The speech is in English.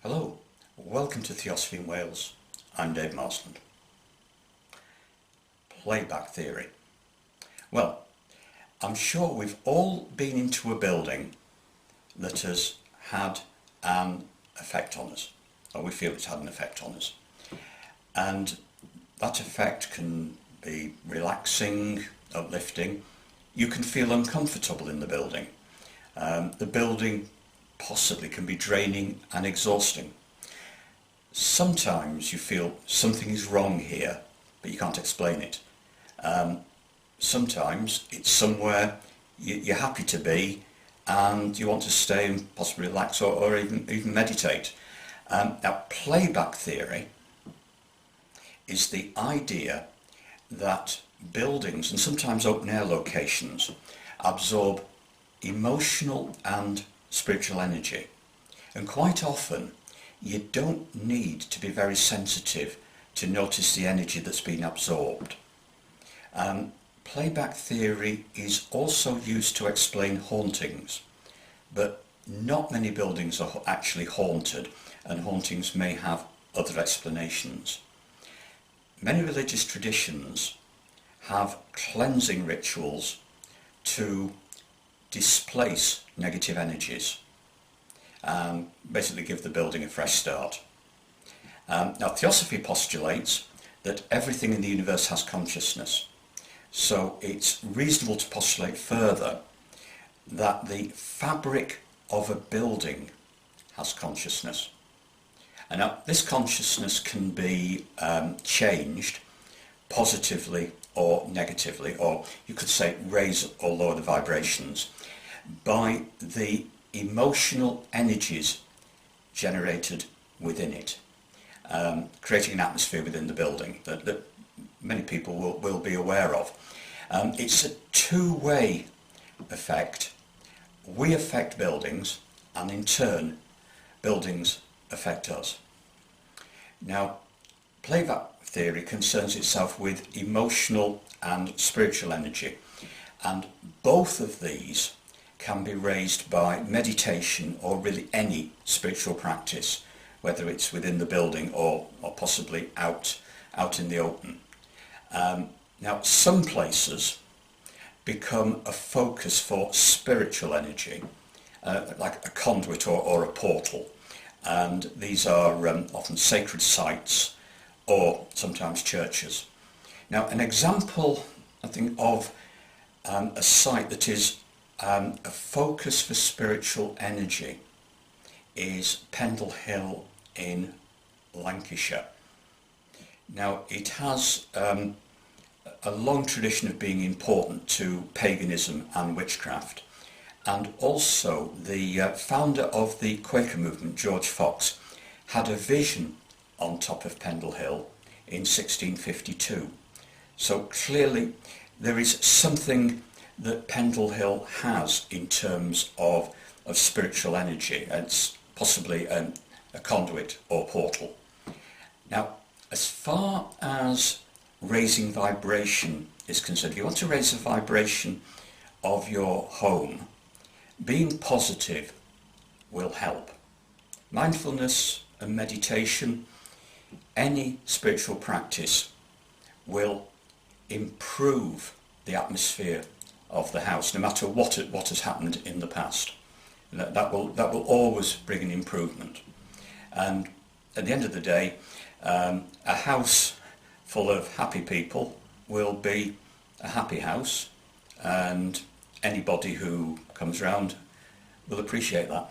Hello, welcome to Theosophy in Wales. I'm Dave Marsland. Playback Theory. Well, I'm sure we've all been into a building that has had an effect on us, or we feel it's had an effect on us. And that effect can be relaxing, uplifting. You can feel uncomfortable in the building. The building possibly can be draining and exhausting. Sometimes you feel something is wrong here, but you can't explain it. Sometimes it's somewhere you're happy to be and you want to stay and possibly relax or even meditate. Now, playback theory is the idea that buildings and sometimes open air locations absorb emotional and spiritual energy, and quite often you don't need to be very sensitive to notice the energy that's been absorbed. Playback theory is also used to explain hauntings, but not many buildings are actually haunted, and hauntings may have other explanations. Many religious traditions have cleansing rituals to displace negative energies and basically give the building a fresh start. Now, Theosophy postulates that everything in the universe has consciousness, so it's reasonable to postulate further that the fabric of a building has consciousness. And now this consciousness can be changed positively or negatively, or you could say raise or lower the vibrations by the emotional energies generated within it, creating an atmosphere within the building that many people will be aware of. It's a two-way effect. We affect buildings, and in turn buildings affect us. Now, playback theory concerns itself with emotional and spiritual energy, and both of these can be raised by meditation or really any spiritual practice, whether it's within the building or possibly out in the open. Now, some places become a focus for spiritual energy, like a conduit or a portal, and these are often sacred sites or sometimes churches. Now, an example, I think, of a site that is a focus for spiritual energy is Pendle Hill in Lancashire. Now, it has a long tradition of being important to paganism and witchcraft, and also the founder of the Quaker movement, George Fox, had a vision on top of Pendle Hill in 1652. So clearly there is something that Pendle Hill has in terms of spiritual energy. It's possibly a conduit or portal. Now, as far as raising vibration is concerned, if you want to raise the vibration of your home, being positive will help. Mindfulness and meditation, any spiritual practice will improve the atmosphere of the house, no matter what has happened in the past. That will always bring an improvement. And at the end of the day, a house full of happy people will be a happy house, and anybody who comes round will appreciate that.